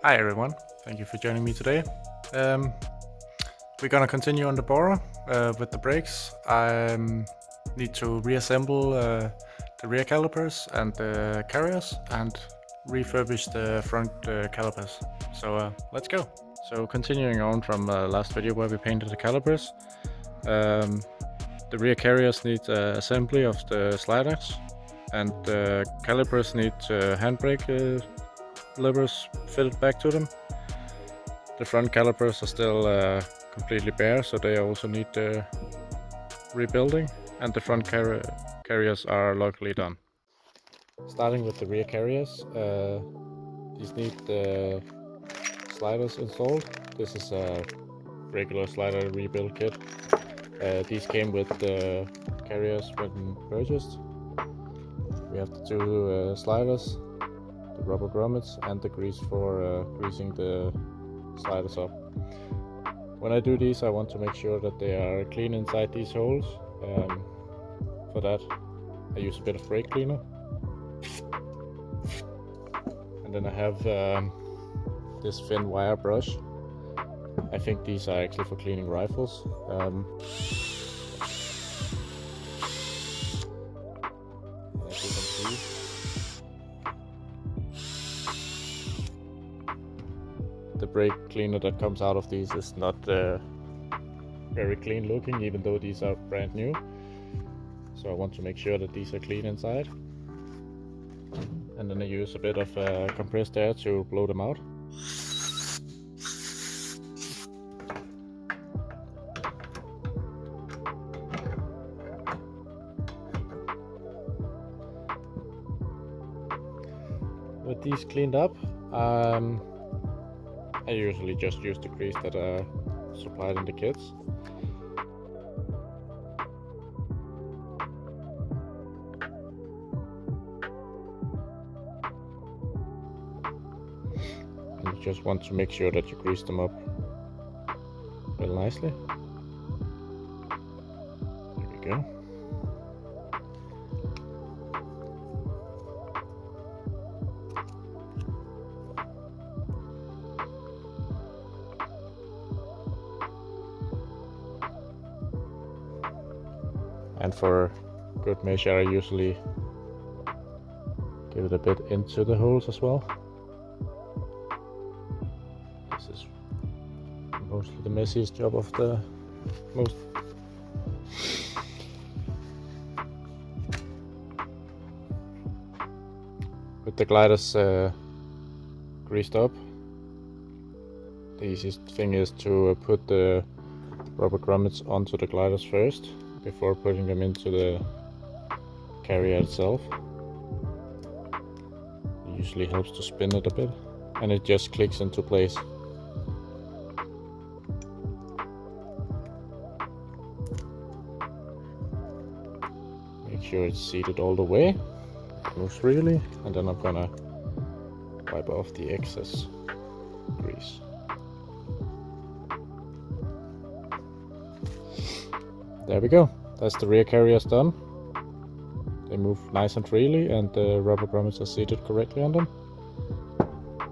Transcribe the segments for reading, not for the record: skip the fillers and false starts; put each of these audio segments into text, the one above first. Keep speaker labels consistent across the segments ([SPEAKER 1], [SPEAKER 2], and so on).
[SPEAKER 1] Hi everyone, thank you for joining me today. We're gonna continue on the Bora with the brakes. I need to reassemble the rear calipers and the carriers and refurbish the front calipers. So let's go. So continuing on from last video where we painted the calipers, the rear carriers need assembly of the sliders, and the calipers need handbrake levers fitted back to them. The front calipers are still completely bare, so they also need rebuilding, and the front carriers are locally done. Starting with the rear carriers, these need the sliders installed. This is a regular slider rebuild kit. These came with the carriers when purchased. We have the two sliders, the rubber grommets, and the grease for greasing the sliders up. When I do these, I want to make sure that they are clean inside these holes. For that, I use a bit of brake cleaner, and then I have this thin wire brush. I think these are actually for cleaning rifles. As you can see, the brake cleaner that comes out of these is not very clean looking, even though these are brand new. So I want to make sure that these are clean inside. And then I use a bit of compressed air to blow them out. With these cleaned up, I usually just use the grease that are supplied in the kits. And you just want to make sure that you grease them up real nicely. There we go. And for good measure, I usually give it a bit into the holes as well. This is mostly the messiest job of the most. With the gliders greased up, the easiest thing is to put the rubber grommets onto the gliders first, before putting them into the carrier itself. It usually helps to spin it a bit, and it just clicks into place. Make sure it's seated all the way, most freely, and then I'm gonna wipe off the excess grease. There we go, that's the rear carriers done. They move nice and freely, and the rubber grommets are seated correctly on them.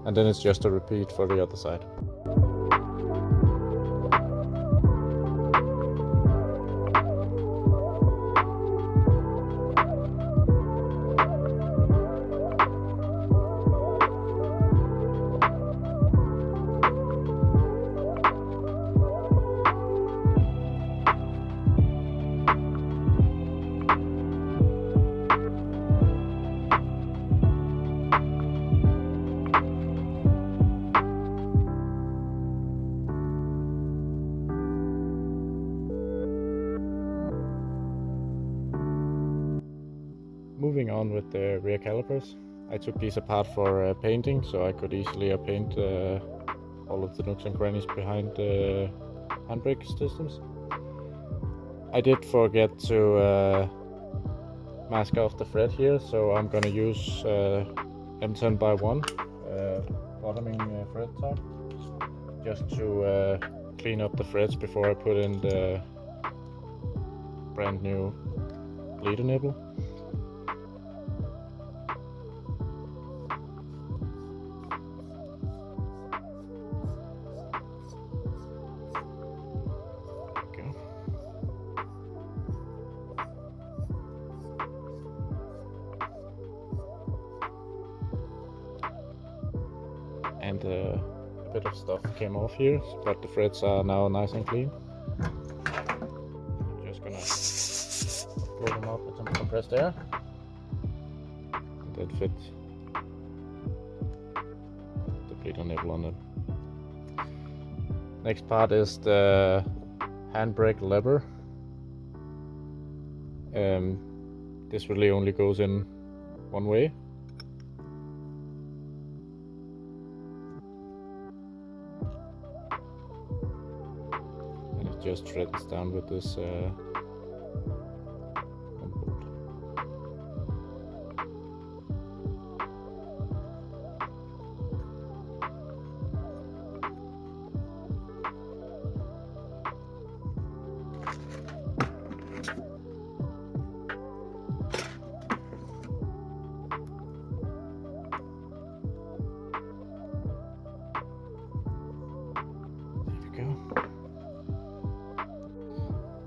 [SPEAKER 1] And then it's just a repeat for the other side. Moving on with the rear calipers, I took these apart for painting, so I could easily paint all of the nooks and crannies behind the handbrake systems. I did forget to mask off the thread here, so I'm gonna use M10x1 bottoming thread top, just to clean up the threads before I put in the brand new leader nibble. and a bit of stuff came off here, but the threads are now nice and clean. I'm just gonna blow them out with some compressed air. That fit the bleeder nipple on them. Next part is the handbrake lever. This really only goes in one way. And it just threads down with this bolt.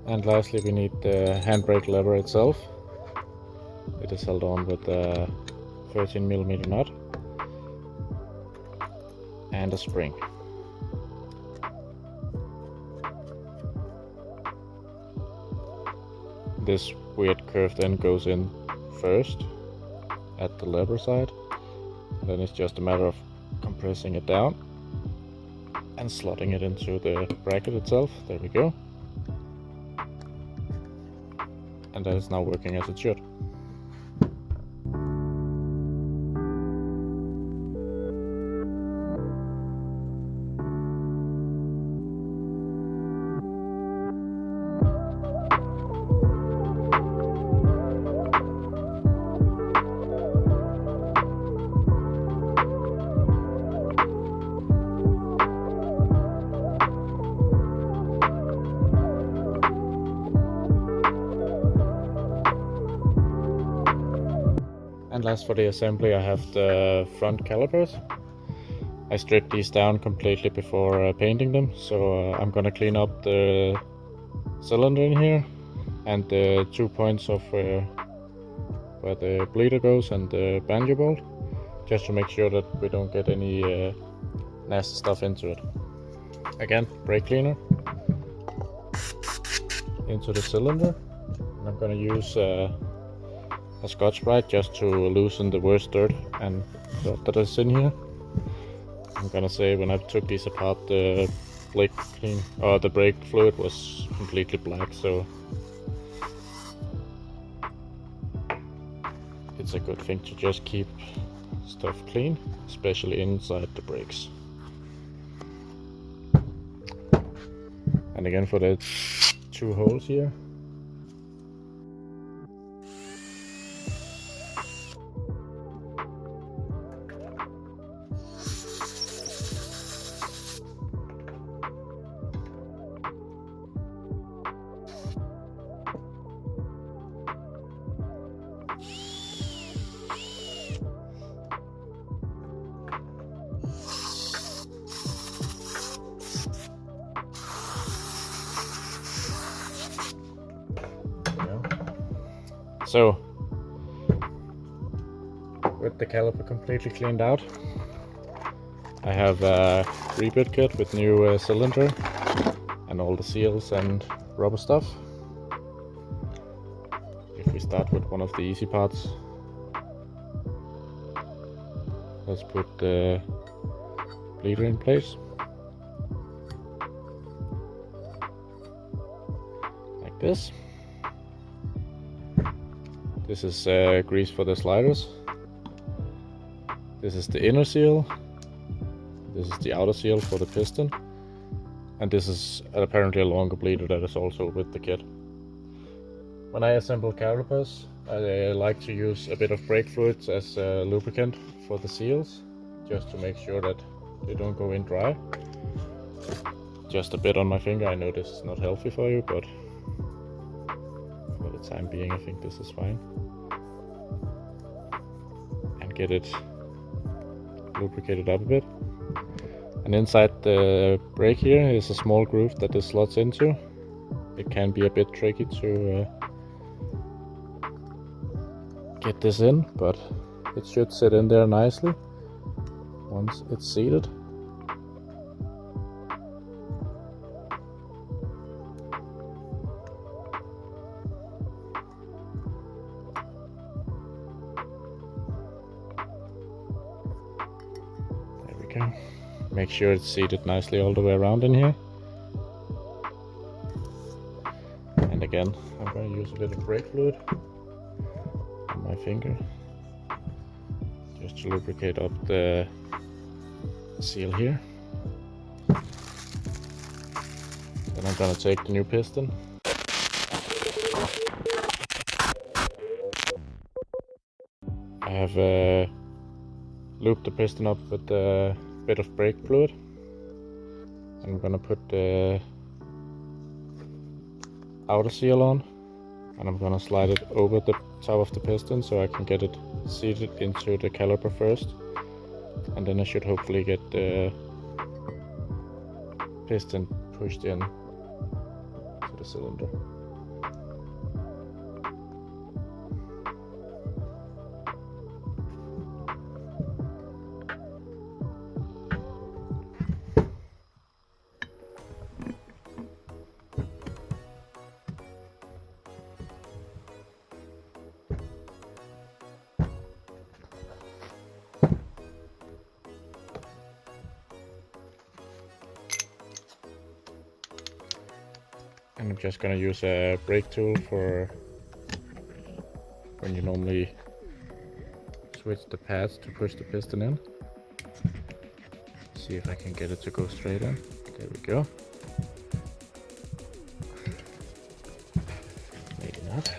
[SPEAKER 1] And lastly, we need the handbrake lever itself. It is held on with a 13mm nut and a spring. This weird curved end goes in first at the lever side. Then it's just a matter of compressing it down and slotting it into the bracket itself. There we go. And that is now working as it should. And last for the assembly, I have the front calipers. I stripped these down completely before painting them, so I'm gonna clean up the cylinder in here and the 2 points of where the bleeder goes and the banjo bolt, just to make sure that we don't get any nasty stuff into it. Again, brake cleaner into the cylinder, and I'm gonna use a Scotch-Brite just to loosen the worst dirt and dirt that is in here. I'm gonna say when I took these apart, the brake fluid was completely black, so it's a good thing to just keep stuff clean, especially inside the brakes. And again, for the 2 holes here, so with the caliper completely cleaned out, I have a rebuild kit with new cylinder and all the seals and rubber stuff. If we start with one of the easy parts, let's put the bleeder in place, like this. This is grease for the sliders. This is the inner seal. This is the outer seal for the piston. And this is apparently a longer bleeder that is also with the kit. When I assemble calipers, I like to use a bit of brake fluid as a lubricant for the seals, just to make sure that they don't go in dry. Just a bit on my finger. I know this is not healthy for you, but for the time being I think this is fine. And get it lubricated up a bit. And inside the brake here is a small groove that this slots into. It can be a bit tricky to get this in, but it should sit in there nicely once it's seated. Okay, make sure it's seated nicely all the way around in here. And again, I'm going to use a bit of brake fluid on my finger just to lubricate up the seal here. Then I'm going to take the new piston. I have looped the piston up with a bit of brake fluid. I'm going to put the outer seal on, and I'm going to slide it over the top of the piston so I can get it seated into the caliper first, and then I should hopefully get the piston pushed in to the cylinder. And I'm just gonna use a brake tool for when you normally switch the pads to push the piston in. See if I can get it to go straight in. There we go. Maybe not.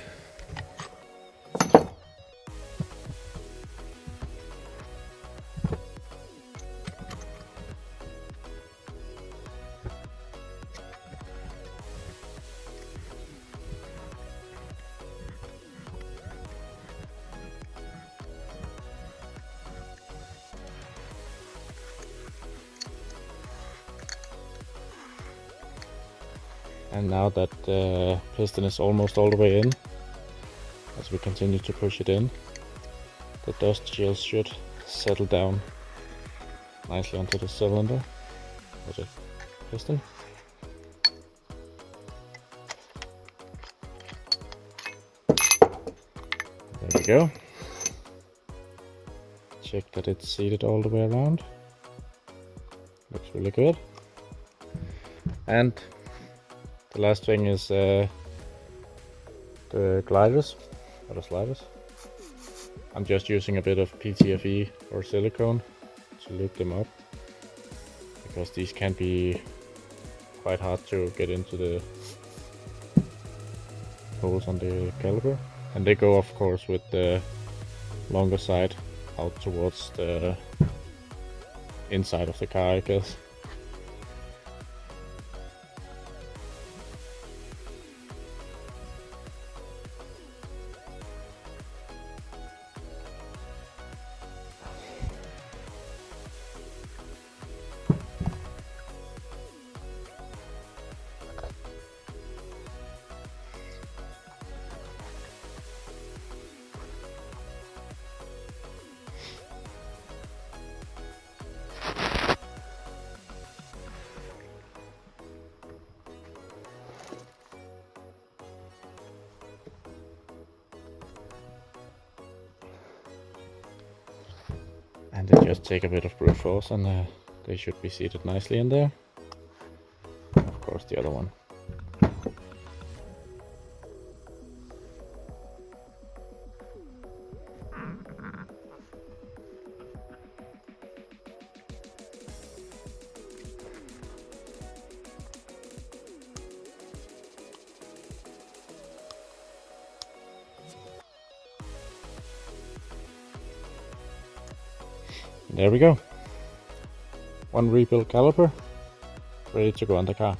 [SPEAKER 1] And now that the piston is almost all the way in, as we continue to push it in, the dust shields should settle down nicely onto the cylinder or the piston. There we go. Check that it's seated all the way around. Looks really good. And the last thing is the gliders, or the sliders. I'm just using a bit of PTFE or silicone to loop them up, because these can be quite hard to get into the holes on the caliper. And they go, of course, with the longer side out towards the inside of the car, I guess. And then just take a bit of brute force and they should be seated nicely in there. And of course the other one. There we go. One rebuilt caliper, ready to go on the car.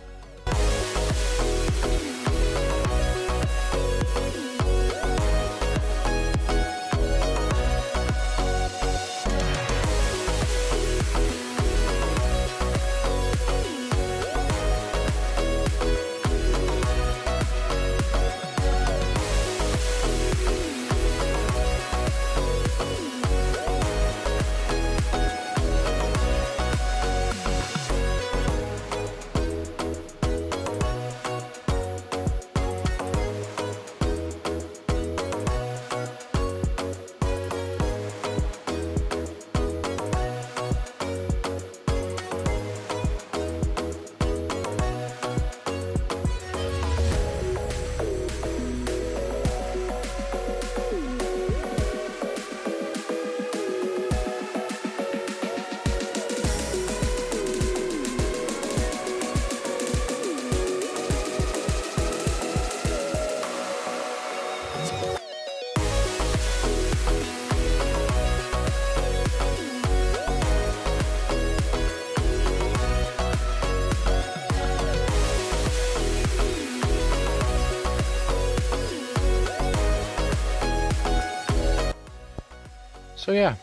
[SPEAKER 1] So yeah,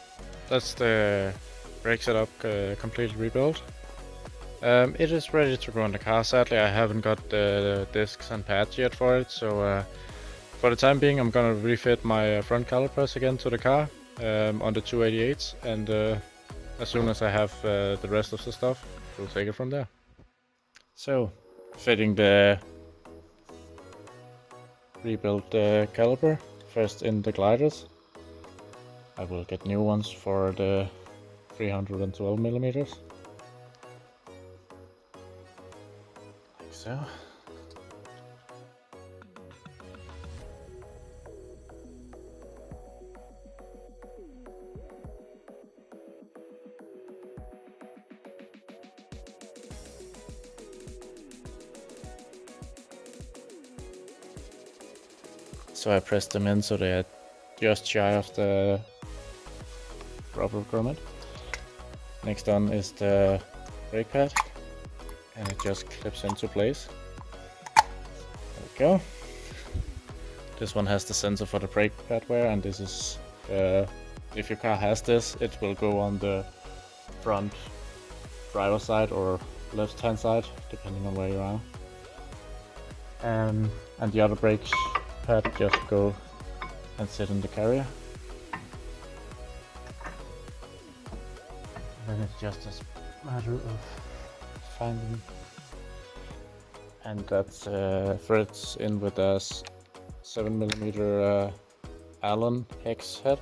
[SPEAKER 1] that's the brake setup completely rebuilt. It is ready to go on the car. Sadly, I haven't got the discs and pads yet for it, so for the time being I'm gonna refit my front calipers again to the car on the 288s, and as soon as I have the rest of the stuff, we'll take it from there. So, fitting the rebuilt caliper first in the gliders. I will get new ones for the 312 millimeters. Like so. So I pressed them in so they're just shy of the rubber grommet. Next on is the brake pad, and it just clips into place. There we go. This one has the sensor for the brake pad wear, and this is, if your car has this, it will go on the front driver's side or left hand side, depending on where you are. And the other brake pad just go and sit in the carrier. And then it's just a matter of finding, and that's threads in with a 7mm Allen hex head.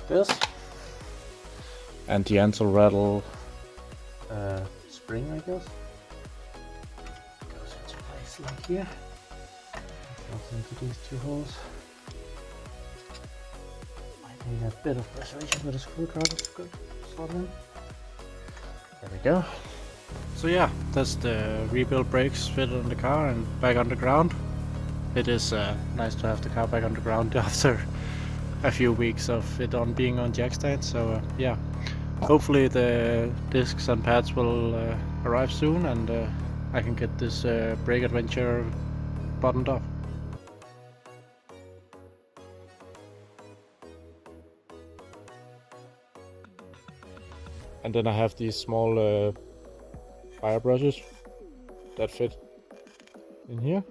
[SPEAKER 1] This, and the anti-rattle spring, I guess, goes into place like here, goes into these two holes. Might need a bit of preservation with a screwdriver to go slot in. There we go. So yeah, that's the rebuilt brakes fitted on the car and back on the ground. It is nice to have the car back on the ground after a few weeks of it on being on jack stand, so yeah, hopefully the discs and pads will arrive soon, and I can get this brake adventure buttoned up. And then I have these small fire brushes that fit in here.